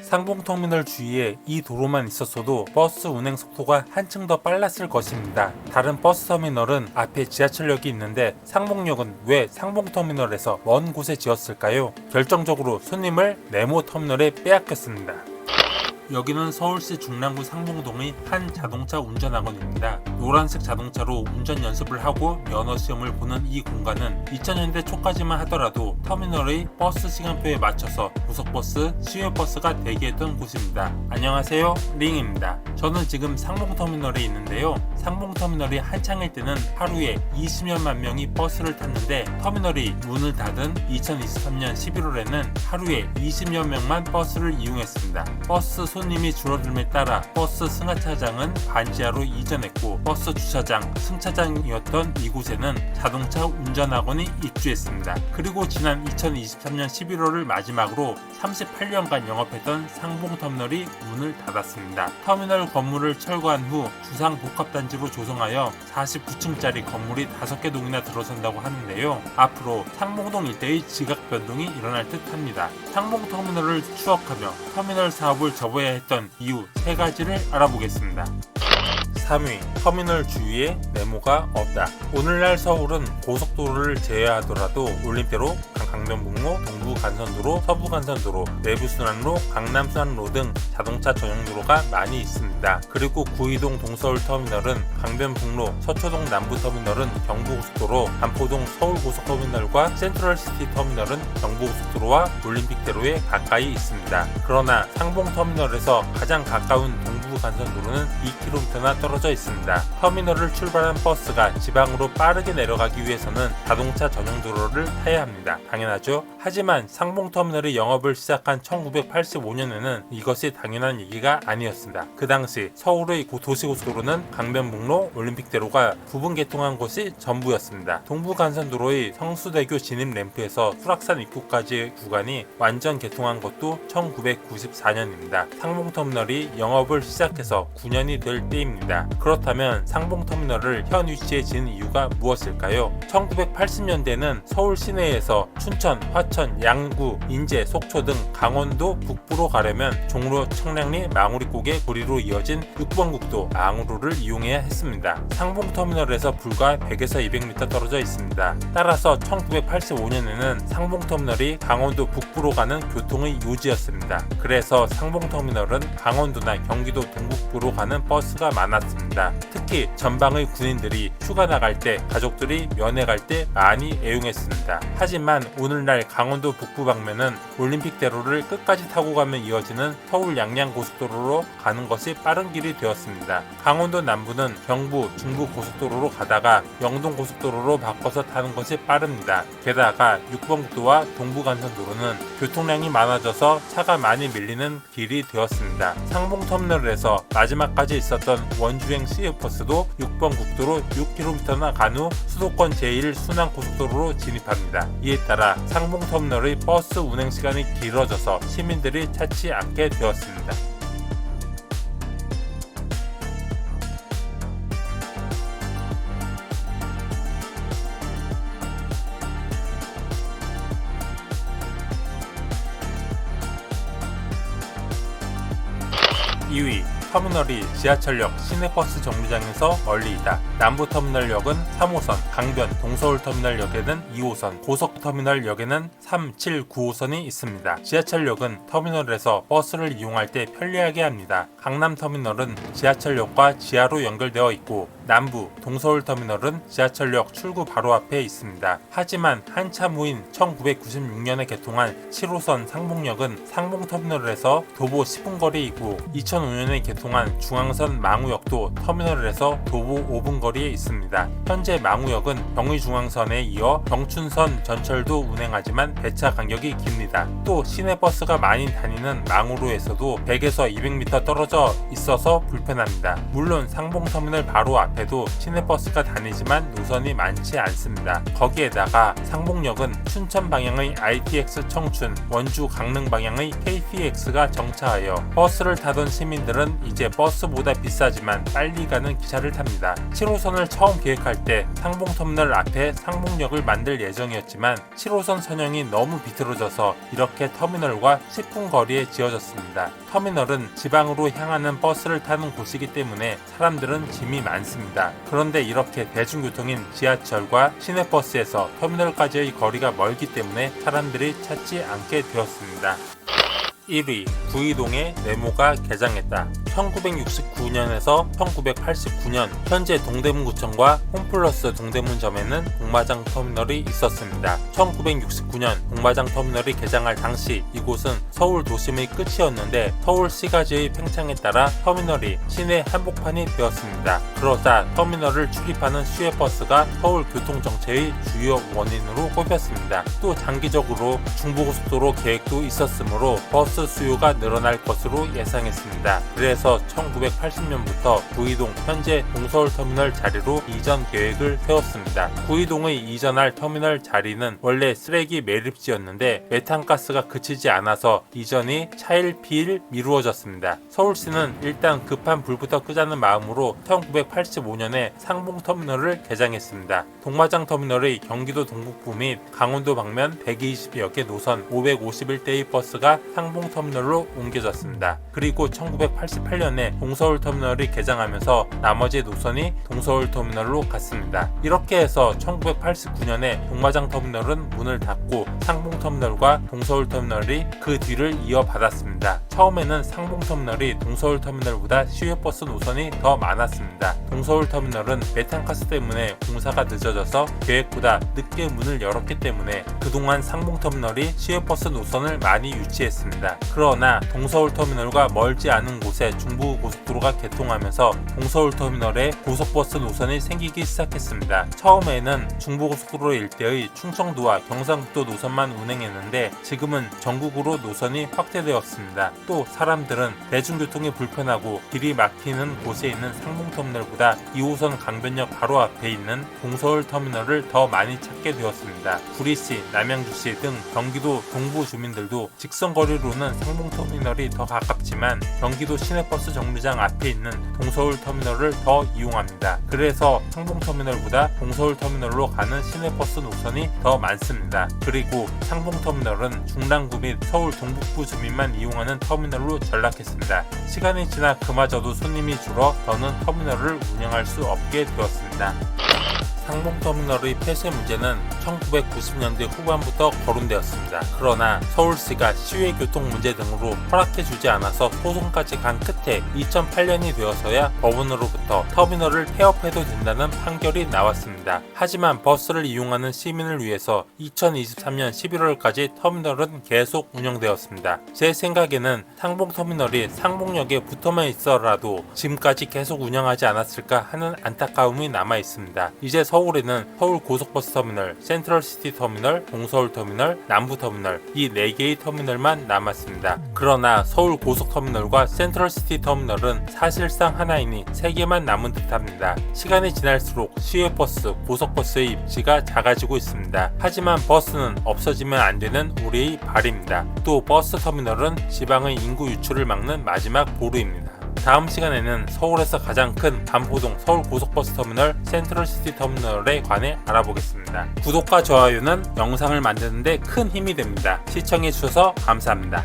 상봉터미널 주위에 이 도로만 있었어도 버스 운행 속도가 한층 더 빨랐을 것입니다. 다른 버스 터미널은 앞에 지하철역이 있는데 상봉역은 왜 상봉터미널에서 먼 곳에 지었을까요? 결정적으로 손님을 네모 터미널에 빼앗겼습니다. 여기는 서울시 중랑구 상봉동의 한 자동차 운전학원입니다. 노란색 자동차로 운전 연습을 하고 면허 시험을 보는 이 공간은 2000년대 초까지만 하더라도 터미널의 버스 시간표에 맞춰서 고속버스, 시외버스가 대기했던 곳입니다. 안녕하세요, 링입니다. 저는 지금 상봉터미널에 있는데요. 상봉터미널이 한창일 때는 하루에 20여만 명이 버스를 탔는데 터미널이 문을 닫은 2023년 11월에는 하루에 20여 명만 버스를 이용했습니다. 버스 손님이 줄어들음에 따라 버스 승하차장은 반지하로 이전했고 버스 주차장, 승차장이었던 이곳에는 자동차 운전학원이 입주했습니다. 그리고 지난 2023년 11월을 마지막으로 38년간 영업했던 상봉터미널이 문을 닫았습니다. 터미널 건물을 철거한 후 주상복합단지로 조성하여 49층짜리 건물이 5개 동이나 들어선다고 하는데요. 앞으로 상봉동 일대의 지각 변동이 일어날 듯합니다. 상봉터미널을 추억하며 터미널 사업을 접어야 했던 이유 3가지를 알아보겠습니다. 3위, 터미널 주위에 네모가 없다. 오늘날 서울은 고속도로를 제외하더라도 올림대로, 강변북로, 동부간선도로, 서부간선도로, 내부순환로, 강남순환로 등 자동차 전용도로가 많이 있습니다. 그리고 구이동 동서울 터미널은 강변북로, 서초동 남부터미널은 경부고속도로, 반포동 서울고속터미널과 센트럴시티 터미널은 경부고속도로와 올림픽대로에 가까이 있습니다. 그러나 상봉터미널에서 가장 가까운 동부간선도로는 2km나 떨어져 있습니다. 터미널을 출발한 버스가 지방으로 빠르게 내려가기 위해서는 자동차 전용도로를 타야 합니다. 당연하죠. 하지만 상봉터미널이 영업을 시작한 1985년에는 이것이 당연한 얘기가 아니었습니다. 그 당시 서울의 도시고속도로는 강변북로, 올림픽대로가 부분 개통한 곳이 전부였습니다. 동부간선도로의 성수대교 진입 램프에서 수락산 입구까지의 구간이 완전 개통한 것도 1994년입니다. 상봉터미널이 영업을 시작해서 9년이 될 때입니다. 그렇다면 상봉터미널을 현 위치에 지은 이유가 무엇일까요? 1980년대는 서울 시내에서 춘천, 화천, 양구, 인제, 속초 등 강원도 북부로 가려면 종로, 청량리, 망우리곡의 고리로 이어진 6번 국도 망우루를 이용해야 했습니다. 상봉터미널에서 불과 100에서 200m 떨어져 있습니다. 따라서 1985년에는 상봉터미널이 강원도 북부로 가는 교통의 요지였습니다. 그래서 상봉터미널은 강원도나 경기도 동북부로 가는 버스가 많았습니다. 특히 전방의 군인들이 휴가 나갈 때, 가족들이 면회 갈 때 많이 애용했습니다. 하지만 오늘날 강원도 북부 방면은 올림픽대로를 끝까지 타고 가면 이어지는 서울 양양고속도로로 가는 것이 빠른 길이 되었습니다. 강원도 남부는 경부, 중부 고속도로로 가다가 영동고속도로로 바꿔서 타는 것이 빠릅니다. 게다가 6번 국도와 동부간선도로는 교통량이 많아져서 차가 많이 밀리는 길이 되었습니다. 상봉터미널에서 마지막까지 있었던 원주행 시외버스도 6번 국도로 6km나 간 후 수도권 제1순환고속도로로 진입합니다. 이에 따라 상봉터미널의 버스 운행 시간이 길어져서 시민들이 찾지 않게 되었습니다. 2위, 터미널이 지하철역, 시내버스 정류장에서 멀리 있다. 남부터미널역은 3호선, 강변, 동서울터미널역에는 2호선, 고속터미널역에는 3, 7, 9호선이 있습니다. 지하철역은 터미널에서 버스를 이용할 때 편리하게 합니다. 강남터미널은 지하철역과 지하로 연결되어 있고 남부, 동서울터미널은 지하철역 출구 바로 앞에 있습니다. 하지만 한참 후인 1996년에 개통한 7호선 상봉역은 상봉터미널에서 도보 10분 거리이고 2005년에 개통한 중앙선 망우역도 터미널에서 도보 5분 거리에 있습니다. 현재 망우역은 경의중앙선에 이어 경춘선 전철도 운행하지만 배차 간격이 깁니다. 또 시내버스가 많이 다니는 망우로에서도 100에서 200m 떨어져 있어서 불편합니다. 물론 상봉터미널 바로 앞에 앞에도 시내버스가 다니지만 노선이 많지 않습니다. 거기에다가 상봉역은 춘천 방향의 ITX 청춘, 원주 강릉 방향의 KTX가 정차하여 버스를 타던 시민들은 이제 버스보다 비싸지만 빨리 가는 기차를 탑니다. 7호선을 처음 계획할 때 상봉터미널 앞에 상봉역을 만들 예정이었지만 7호선 선형이 너무 비틀어져서 이렇게 터미널과 10분 거리에 지어졌습니다. 터미널은 지방으로 향하는 버스를 타는 곳이기 때문에 사람들은 짐이 많습니다. 그런데 이렇게 대중교통인 지하철과 시내버스에서 터미널까지의 거리가 멀기 때문에 사람들이 찾지 않게 되었습니다. 1위, 구이동의 네모가 개장했다. 1969년에서 1989년 현재 동대문구청과 홈플러스 동대문점에는 복마장 터미널이 있었습니다. 1969년 복마장 터미널이 개장할 당시 이곳은 서울 도심의 끝이었는데 서울시가지의 팽창에 따라 터미널이 시내 한복판이 되었습니다. 그러자 터미널을 출입하는 시외버스가 서울 교통정체의 주요 원인으로 꼽혔습니다. 또 장기적으로 중부고속도로 계획도 있었으므로 버스 수요가 늘어날 것으로 예상했습니다. 그래서 1980년부터 구이동 현재 동서울터미널 자리로 이전 계획을 세웠습니다. 구이동의 이전할 터미널 자리는 원래 쓰레기 매립지였는데 메탄가스가 그치지 않아서 이전이 차일피일 미루어졌습니다. 서울시는 일단 급한 불부터 끄자는 마음으로 1985년에 상봉터미널을 개장했습니다. 동마장 터미널의 경기도 동북부 및 강원도 방면 120여 개 노선 551대의 버스가 상봉터미널로 옮겨졌습니다. 그리고 1988년에 동서울터미널이 개장하면서 나머지 노선이 동서울터미널로 갔습니다. 이렇게 해서 1989년에 동마장 터미널은 문을 닫고 상봉터미널과 동서울터미널이 그 뒤를 이어받았습니다. 처음에는 상봉터미널이 동서울터미널보다 시외버스 노선이 더 많았습니다. 동서울터미널은 메탄가스 때문에 공사가 늦어져서 계획보다 늦게 문을 열었기 때문에 그동안 상봉터미널이 시외버스 노선을 많이 유치했습니다. 그러나 동서울터미널과 멀지 않은 곳에 중부고속도로가 개통하면서 동서울터미널에 고속버스 노선이 생기기 시작했습니다. 처음에는 중부고속도로 일대의 충청도와 경상북도 노선만 운행했는데 지금은 전국으로 노선이 확대되었습니다. 또 사람들은 대중교통이 불편하고 길이 막히는 곳에 있는 상봉터미널보다 2호선 강변역 바로 앞에 있는 동서울터미널을 더 많이 찾게 되었습니다. 구리시, 남양주시 등 경기도 동부 주민들도 직선거리로는 상봉터미널이 더 가깝지만 경기도 시내버스 정류장 앞에 있는 동서울터미널을 더 이용합니다. 그래서 상봉터미널보다 동서울터미널로 가는 시내버스 노선이 더 많습니다. 그리고 상봉터미널은 중랑구 및 서울 동북부 주민만 이용하는 터미널로 전락했습니다. 시간이 지나 그마저도 손님이 줄어 더는 터미널을 운영할 수 없게 되었습니다. 상봉터미널의 폐쇄 문제는 1990년대 후반부터 거론되었습니다. 그러나 서울시가 시외교통 문제 등으로 허락해주지 않아서 소송까지 간 끝에 2008년이 되어서야 법원으로부터 터미널을 폐업해도 된다는 판결이 나왔습니다. 하지만 버스를 이용하는 시민을 위해서 2023년 11월까지 터미널은 계속 운영되었습니다. 제 생각에는 상봉터미널이 상봉역에 붙어만 있어라도 지금까지 계속 운영하지 않았을까 하는 안타까움이 남아 있습니다. 이제 서울에는 서울 고속버스 터미널, 센트럴시티 터미널, 동서울터미널, 남부터미널 이 4개의 터미널만 남았습니다. 그러나 서울 고속터미널과 센트럴시티 터미널은 사실상 하나이니 3개만 남은 듯합니다. 시간이 지날수록 시외버스, 고속버스의 입지가 작아지고 있습니다. 하지만 버스는 없어지면 안 되는 우리의 발입니다. 또 버스 터미널은 지방의 인구 유출을 막는 마지막 보루입니다. 다음 시간에는 서울에서 가장 큰 반포동 서울고속버스 터미널 센트럴시티 터미널에 관해 알아보겠습니다. 구독과 좋아요는 영상을 만드는 데 큰 힘이 됩니다. 시청해주셔서 감사합니다.